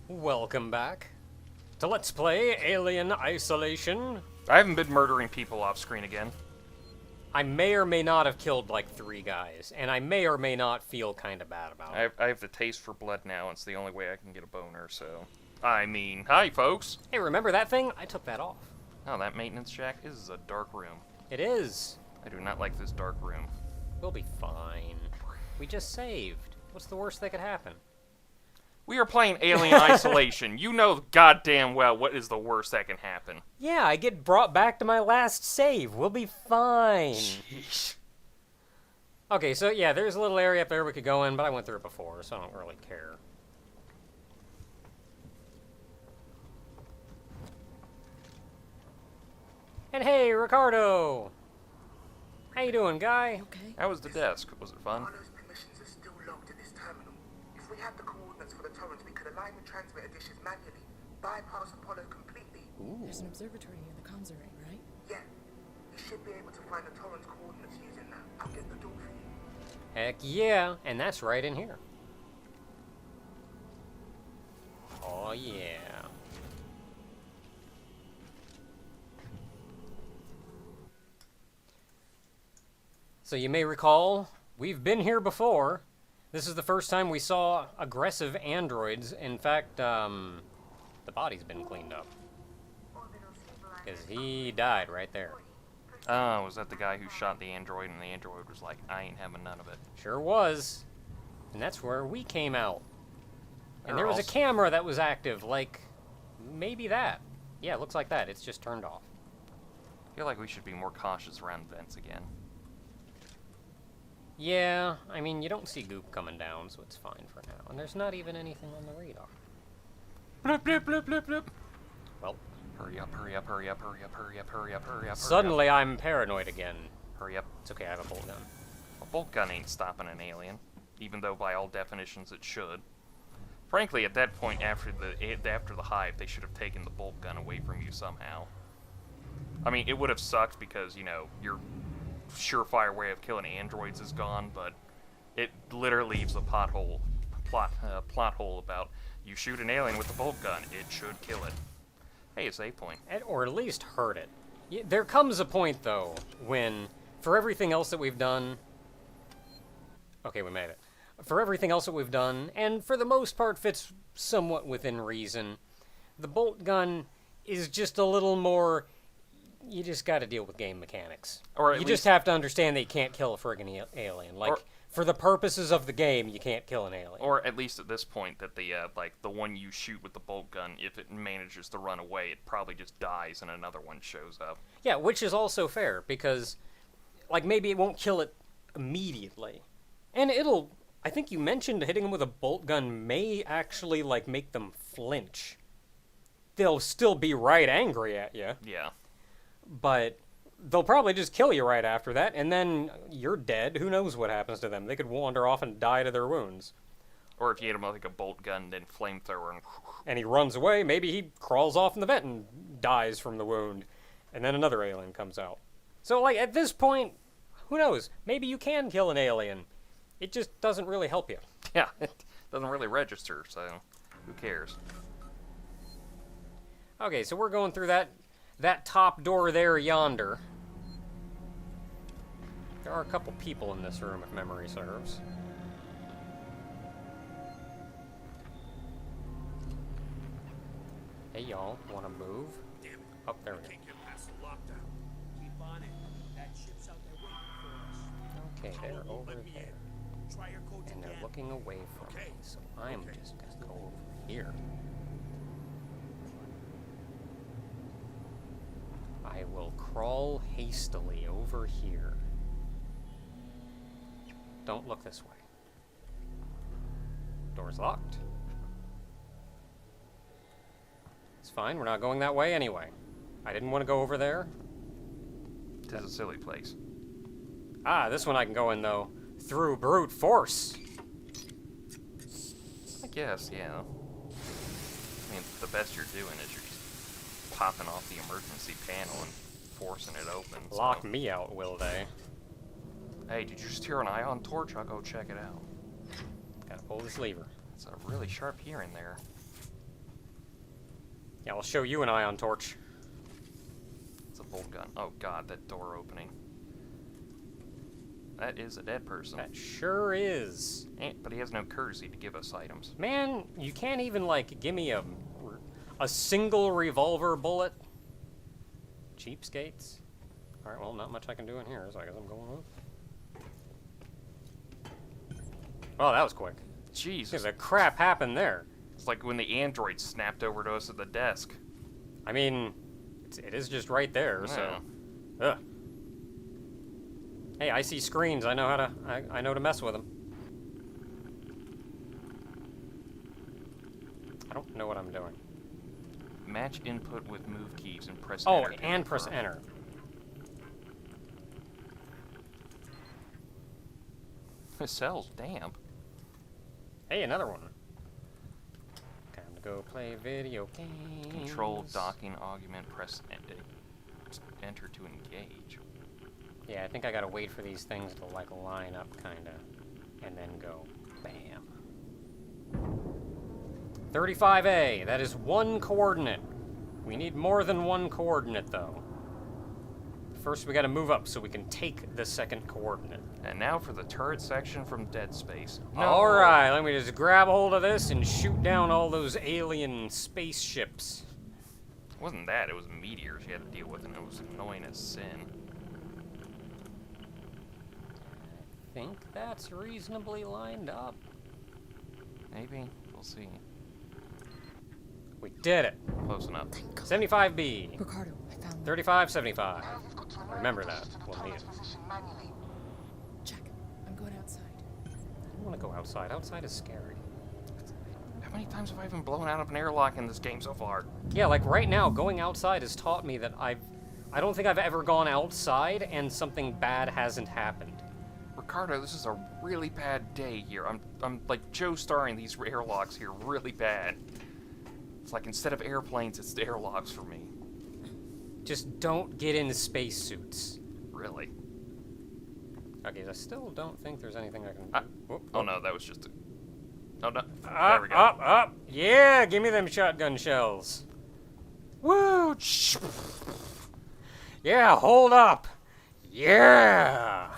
Welcome back to Let's Play Alien Isolation. I haven't been murdering people off screen again. I may or may not have killed like 3 guys, and I may or may not feel kind of bad about it. I have the taste for blood now. It's the only way I can get a boner, so... I mean, hi, folks. Hey, remember that thing? I took that off. Oh, that maintenance shack is a dark room. It is. I do not like this dark room. We'll be fine. We just saved. What's the worst that could happen? We are playing Alien Isolation. You know goddamn well what is the worst that can happen. Yeah, I get brought back to my last save. We'll be fine. Jeez. Okay, so yeah, there's a little area up there we could go in, but I went through it before, so I don't really care. And hey, Ricardo! How you doing, guy? Okay. How was the desk? Was it fun? Arlo's permissions are still logged at this terminal. If we had the coordinates for the torrents, we could align the transmitter dishes manually, bypass Apollo completely. Ooh. There's an observatory near the comms array, right? Yeah, you should be able to find the torrent's coordinates using that. I'll get the door for you. Heck yeah, and that's right in here. Oh yeah. So you may recall, we've been here before. This is the first time we saw aggressive androids. In fact, the body's been cleaned up. Because he died right there. Oh, was that the guy who shot the android and the android was like, I ain't having none of it? Sure was. And that's where we came out. And there was a also- camera that was active, like, maybe that. Yeah, it looks like that. It's just turned off. I feel like we should be more cautious around vents again. Yeah, I mean, you don't see goop coming down, so it's fine for now. And there's not even anything on the radar. Blip, blip, blip, blip, blip. Well, Hurry up, hurry up, hurry up, hurry up, hurry up, hurry up, hurry up. suddenly I'm paranoid again. Hurry up. It's okay, I have a bolt gun. A bolt gun ain't stopping an alien, even though by all definitions it should. Frankly, at that point, after the hive, they should have taken the bolt gun away from you somehow. I mean, it would have sucked because, you know, your surefire way of killing androids is gone, but it literally leaves a plot hole about you shoot an alien with a bolt gun, it should kill it. Hey, it's a point. Or at least hurt it. There comes a point, though, when, for everything else that we've done... Okay, we made it. For everything else that we've done, and for the most part fits somewhat within reason, the bolt gun is just a little more... You just gotta deal with game mechanics. Or at you least- just have to understand that you can't kill a friggin' alien. Like, for the purposes of the game, you can't kill an alien. Or at least at this point, that the the one you shoot with the bolt gun, if it manages to run away, it probably just dies and another one shows up. Yeah, which is also fair, because, like, maybe it won't kill it immediately. And it'll... I think you mentioned hitting them with a bolt gun may actually, like, make them flinch. They'll still be right angry at you, Yeah. but they'll probably just kill you right after that, and then you're dead. Who knows what happens to them? They could wander off and die to their wounds. Or if you hit him with like a bolt gun, then flamethrower, And he runs away, maybe he crawls off in the vent and dies from the wound, and then another alien comes out. So, like, at this point, who knows? Maybe you can kill an alien. It just doesn't really help you. yeah, it doesn't really register, so who cares? Okay, so we're going through that top door there yonder. There are a couple people in this room, if memory serves. Hey, y'all, want to move? Damn it. Up there we go. Can't get past the lockdown. Keep on it. That ship's out there waiting for us. Okay, they're over Let me there. in. Try your codes And they're again. looking away from me, Okay. so I'm just gonna go over here. I will crawl hastily over here. Don't look this way. Door's locked. It's fine, we're not going that way anyway. I didn't want to go over there. Tis a silly place. Ah, this one I can go in, though. Through brute force. I guess, yeah. I mean, the best you're doing is you're just popping off the emergency panel and forcing it open. so- Lock me out, will they? Hey, did you just hear an ion torch? I'll go check it out. Gotta pull this lever. It's a really sharp hearing there. Yeah, I'll show you an ion torch. It's a bolt gun. Oh god, that door opening. That is a dead person. That sure is. But he has no courtesy to give us items. Man, you can't even, like, give me a single revolver bullet? Cheapskates. Alright, well, not much I can do in here, so I guess I'm going up. Oh, that was quick. Jesus. Because a crap happened there. It's like when the android snapped over to us at the desk. I mean, it is just right there, so... Ugh. Hey, I see screens. I know how to... I know to mess with them. I don't know what I'm doing. Match input with move keys and press Oh, enter. to and press confirm. enter. The cell's damp. Hey, another one. Time to go play video games. Control docking augment, press enter to engage. Yeah, I think I gotta wait for these things to, like, line up, kinda. And then go. Bam. 35A. That is one coordinate. We need more than one coordinate, though. First, we gotta move up so we can take the second coordinate. And now for the turret section from Dead Space. Alright, let me just grab hold of this and shoot down all those alien spaceships. It wasn't that, it was meteors you had to deal with, and it was annoying as sin. I think that's reasonably lined up. Maybe. We'll see. We did it. Close enough. 75B. Ricardo, I found them. 35, 75. Remember that. We'll need it. Check. I'm going outside. I don't want to go outside. Outside is scary. How many times have I been blown out of an airlock in this game so far? Yeah, like right now, going outside has taught me that I don't think I've ever gone outside and something bad hasn't happened. Ricardo, this is a really bad day here. I'm like Joe starring these airlocks here really bad. It's like instead of airplanes, it's the airlocks for me. Just don't get into spacesuits. Really. Okay, I still don't think there's anything I can do. Whoop, Oh whoop. no, that was just a... Oh no, there Up, we go. up! Yeah, give me them shotgun shells. Woo! Yeah, hold up. Yeah!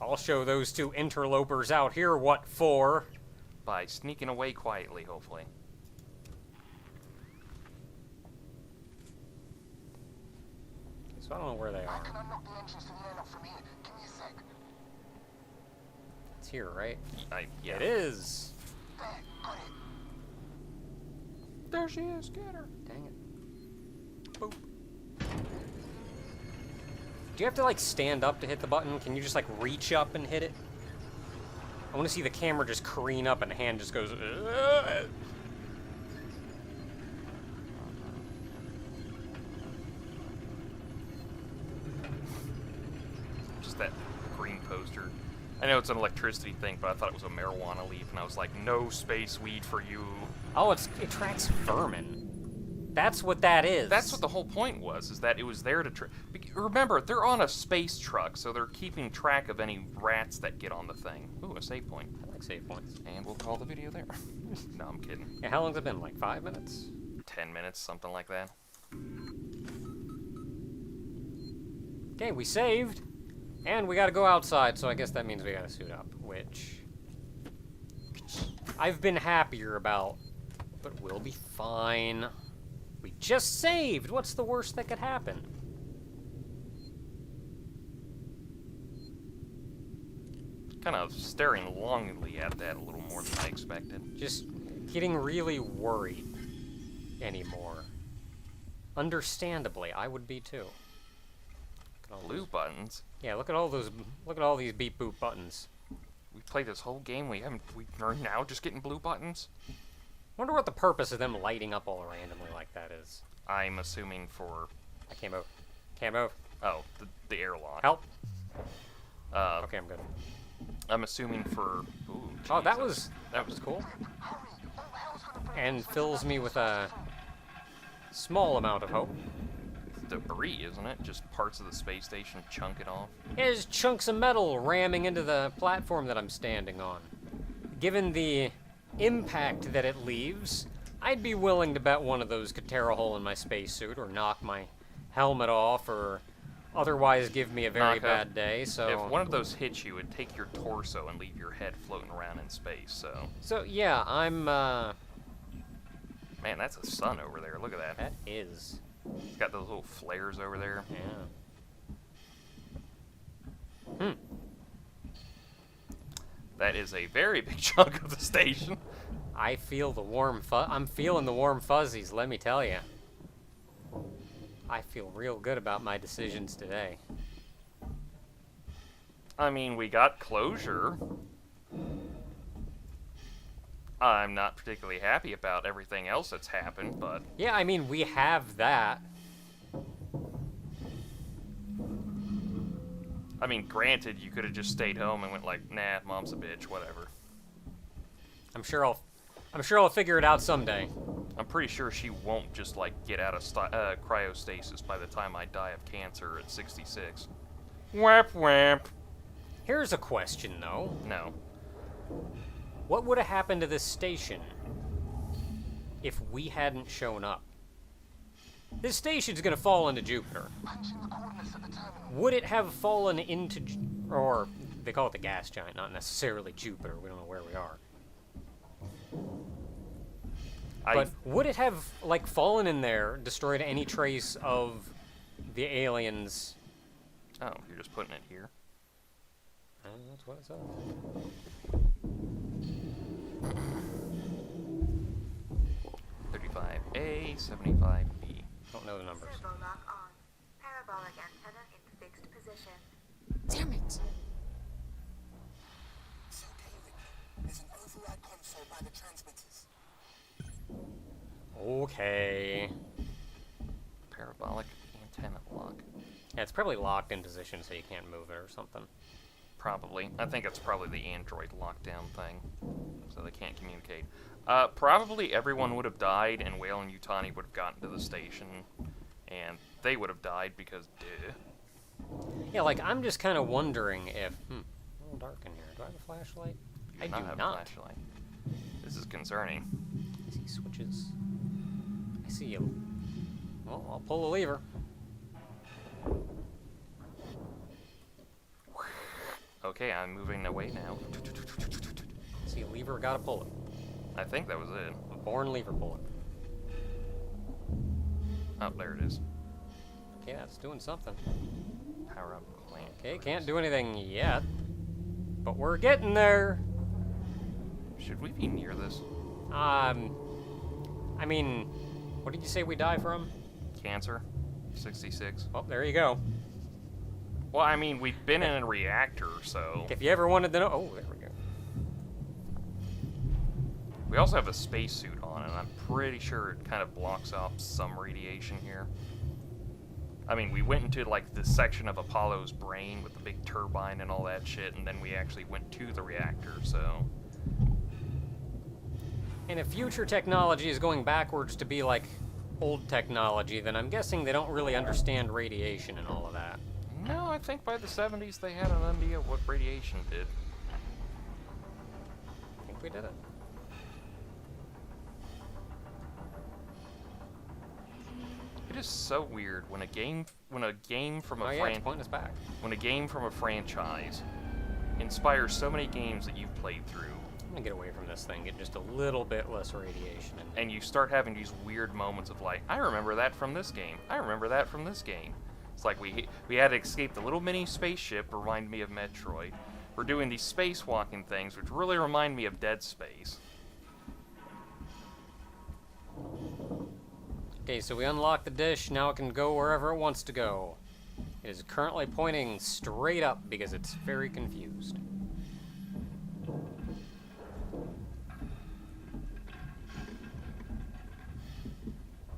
I'll show those two interlopers out here what for. By sneaking away quietly, hopefully. So I don't know where they I are. can unlock the entrance to the airlock from here. Give me a sec. It's here, right? Yeah. It is. There, got it. There she is, get her. Dang it. Boop. Do you have to, like, stand up to hit the button? Can you just, like, reach up and hit it? I want to see the camera just careen up and the hand just goes... Just that green poster. I know it's an electricity thing, but I thought it was a marijuana leaf, and I was like, no space weed for you. Oh, it tracks vermin. That's what that is. That's what the whole point was, is that it was there to remember, they're on a space truck, so they're keeping track of any rats that get on the thing. Ooh, a save point. I like save points. And we'll call the video there. No, I'm kidding. Yeah, how long's it been? Like 5 minutes? 10 minutes, something like that. Okay, we saved. And we gotta go outside, so I guess that means we gotta suit up, which... I've been happier about, but we'll be fine. We just saved! What's the worst that could happen? Kind of staring longingly at that a little more than I expected. Just getting really worried anymore. Understandably, I would be too. Look at all Blue those- buttons. Yeah, look at all these beep boop buttons. We played this whole game, we're now just getting blue buttons? Wonder what the purpose of them lighting up all randomly like that is. I'm assuming for, I can't move. Can't move. oh, the airlock. Help. Uh, Okay, I'm good. I'm assuming for, ooh, Oh, that Jesus. was cool. And fills me with a small amount of hope. debris, isn't it? Just parts of the space station chunk it off. There's chunks of metal ramming into the platform that I'm standing on. Given the impact that it leaves, I'd be willing to bet one of those could tear a hole in my spacesuit or knock my helmet off or otherwise give me a very Knock bad up. day, so... If one of those hits you, it'd take your torso and leave your head floating around in space, so... So, yeah, I'm, Man, that's a sun over there. Look at that. That is. It's got those little flares over there. Yeah. That is a very big chunk of the station. I feel the warm I'm feeling the warm fuzzies, let me tell you. I feel real good about my decisions today. I mean, we got closure. I'm not particularly happy about everything else that's happened, but... Yeah, I mean, we have that. I mean, granted, you could have just stayed home and went like, nah, mom's a bitch, whatever. I'm sure I'll figure it out someday. I'm pretty sure she won't just, like, get out of cryostasis by the time I die of cancer at 66. Whap whap. Here's a question, though. No. What would have happened to this station if we hadn't shown up? This station's gonna fall into Jupiter. Punching the coordinates at the terminal. Would it have fallen into, or they call it the gas giant, not necessarily Jupiter. We don't know where we are. But would it have, like, fallen in there, destroyed any trace of the aliens? Oh, you're just putting it here. That's what it says. 35A, 75B. Don't know the numbers. Servo lock on. Parabolic antenna in fixed position. Damn it! It's okay, Rick. There's an override console by the transmitters. Okay. Parabolic antenna lock. Yeah, it's probably locked in position so you can't move it or something. Probably. I think it's probably the Android lockdown thing. So they can't communicate. Probably everyone would have died and Whale and Utani would have gotten to the station. And they would have died because duh. Yeah, like, I'm just kind of wondering if... a little dark in here. Do I have a flashlight? You I not do have not. a flashlight. This is concerning. I see switches. I see you. Well, I'll pull the lever. Okay, I'm moving away now. See a lever, gotta pull it. I think that was it. A born lever pull it. Oh, there it is. Okay, that's doing something. Power up clamp. Okay, can't do anything yet. But we're getting there. Should we be near this? I mean, what did you say we die from? Cancer? 66. Well, there you go. Well, I mean, we've been in a reactor, so... If you ever wanted to know... Oh, there we go. We also have a spacesuit on, and I'm pretty sure it kind of blocks off some radiation here. I mean, we went into, like, the section of Apollo's brain with the big turbine and all that shit, and then we actually went to the reactor, so... And if future technology is going backwards to be like old technology, then I'm guessing they don't really understand radiation and all of that. No, I think by the 70s they had an idea of what radiation did. I think we did it. It is so weird when a game from a Oh yeah, it's pointing us back. when a game from a franchise inspires so many games that you've played through, I'm gonna get away from this thing, get just a little bit less radiation in and you start having these weird moments of like, I remember that from this game. I remember that from this game. It's like we had to escape the little mini spaceship, remind me of Metroid. We're doing these spacewalking things, which really remind me of Dead Space. Okay, so we unlock the dish, now it can go wherever it wants to go. It is currently pointing straight up because it's very confused.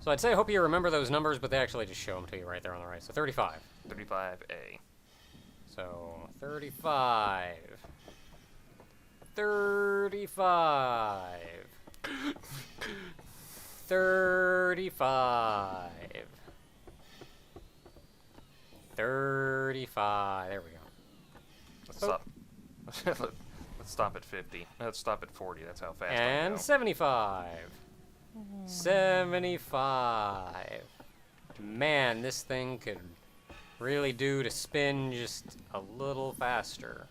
So I'd say I hope you remember those numbers, but they actually just show them to you right there on the right. So 35. 35A. So 35. 35. 35. 35. There we go. Let's stop. Let's stop at 50. Let's stop at 40. That's how fast I And go. 75. 75. Man, this thing could really do to spin just a little faster.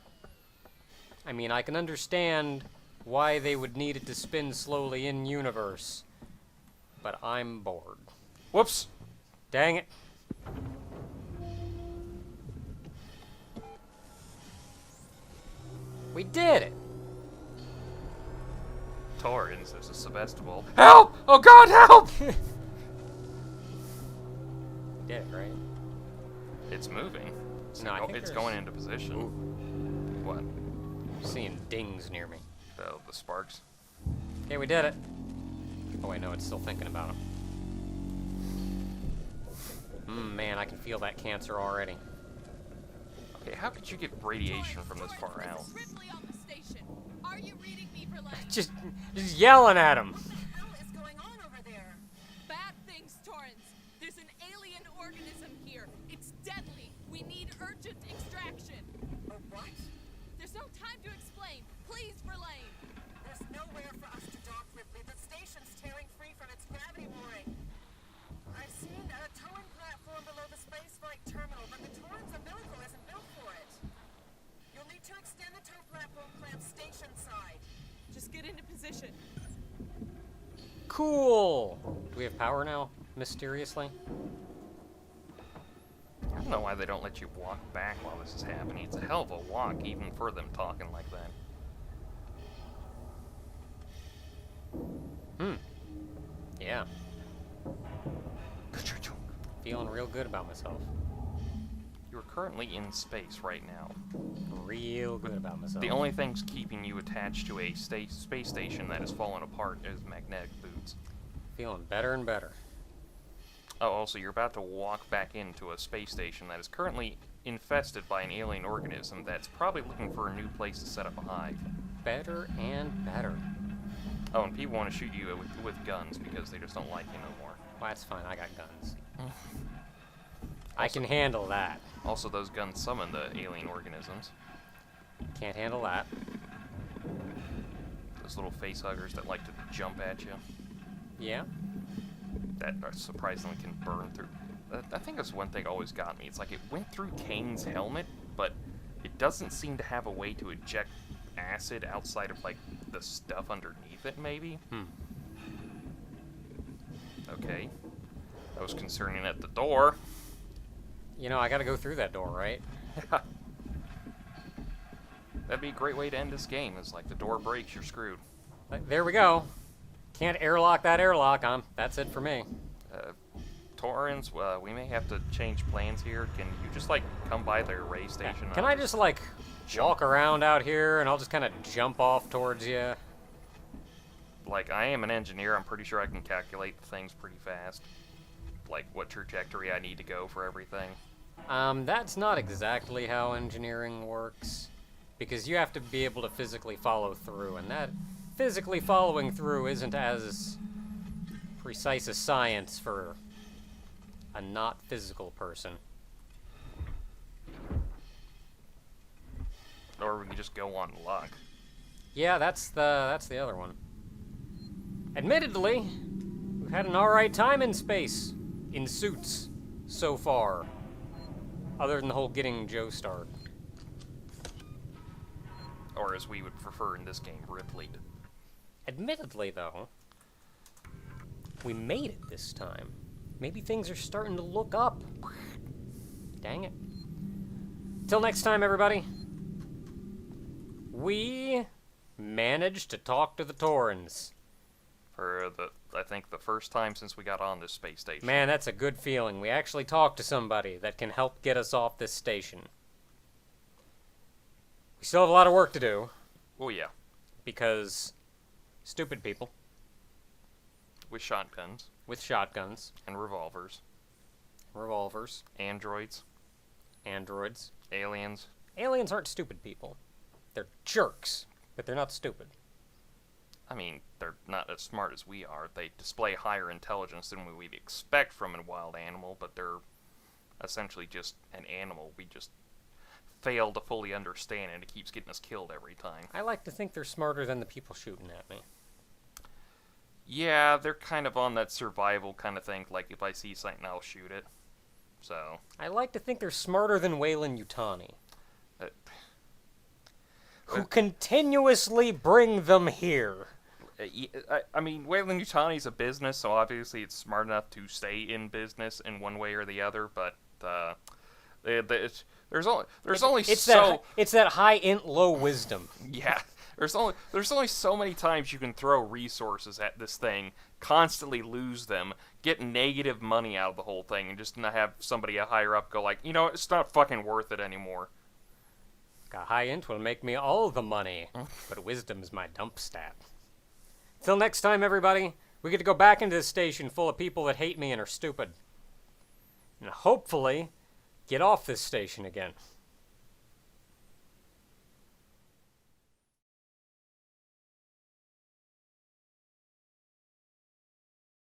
I mean, I can understand why they would need it to spin slowly in universe, but I'm bored. Whoops! Dang it. We did it! Torrens, there's a Sebastopol. Help! Oh god, help! We did it, right? It's moving. No, I think it's there's- going into position. What? I'm seeing dings near me. Oh, the sparks. Okay, we did it. Oh wait, no, it's still thinking about him. Man, I can feel that cancer already. Okay, how could you get radiation from this far out? Ripley on the station. Are you reading me for like Just yelling at him. What the hell is going on over there? Bad things, Torrance. There's an alien organism here. It's deadly. We need urgent extraction. A what? There's no time to explain. Please, Verlaine. There's nowhere for us to dock, Ripley. The station's tearing free from its gravity mooring. I've seen a towing platform below the Spacewalk terminal, but the Torrens umbilical isn't built for it. You'll need to extend the tow platform clamp station side. Just get into position. Cool. Do we have power now? Mysteriously? I don't know why they don't let you walk back while this is happening. It's a hell of a walk, even for them talking like that. Yeah. Feeling real good about myself. You are currently in space right now. Real good about myself. The only thing's keeping you attached to a space station that has fallen apart is magnetic boots. Feeling better and better. Oh, also, you're about to walk back into a space station that is currently infested by an alien organism that's probably looking for a new place to set up a hive. Better and better. Oh, and people want to shoot you with guns because they just don't like you no more. Well, that's fine. I got guns. I can handle that. Also, those guns summon the alien organisms. Can't handle that. Those little face huggers that like to jump at you. Yeah. That surprisingly can burn through. I think that's one thing always got me. It's like it went through Kane's helmet, but it doesn't seem to have a way to eject acid outside of, like, the stuff underneath it, maybe? Okay. That was concerning at the door. You know, I gotta go through that door, right? That'd be a great way to end this game. It's like the door breaks, you're screwed. There we go. Can't airlock that airlock. That's it for me. Torrens, we may have to change plans here. Can you just, like, come by the array station? Can I just, like, walk around out here and I'll just kind of jump off towards you? Like, I am an engineer. I'm pretty sure I can calculate things pretty fast. Like, what trajectory I need to go for everything. That's not exactly how engineering works. Because you have to be able to physically follow through, and that physically following through isn't as precise as science for a not physical person. Or we can just go on luck. Yeah, that's the other one. Admittedly, we've had an alright time in space, in suits, so far. Other than the whole getting Joe started. Or as we would prefer in this game, Ripley'd. Admittedly, though, we made it this time. Maybe things are starting to look up. Dang it. Till next time, everybody. We managed to talk to the Torrens. For I think the first time since we got on this space station. Man, that's a good feeling. We actually talked to somebody that can help get us off this station. We still have a lot of work to do. Oh yeah. Because stupid people With shotguns. with shotguns, And revolvers. revolvers, Androids. androids. Aliens. Aliens aren't stupid people. They're jerks, but they're not stupid. I mean, they're not as smart as we are. They display higher intelligence than we'd expect from a wild animal, but they're essentially just an animal. We just fail to fully understand, and it keeps getting us killed every time. I like to think they're smarter than the people shooting at me. Yeah, they're kind of on that survival kind of thing. Like, if I see something, I'll shoot it. So, I like to think they're smarter than Wayland Yutani, uh, who continuously bring them here. I mean, Wayland Yutani's a business, so obviously it's smart enough to stay in business in one way or the other. But there's only It's so that high int low wisdom. yeah. There's only so many times you can throw resources at this thing, constantly lose them, get negative money out of the whole thing, and just not have somebody higher up go like, you know, it's not fucking worth it anymore. A high int will make me all the money, but wisdom's my dump stat. Till next time, everybody, we get to go back into this station full of people that hate me and are stupid. And hopefully, get off this station again.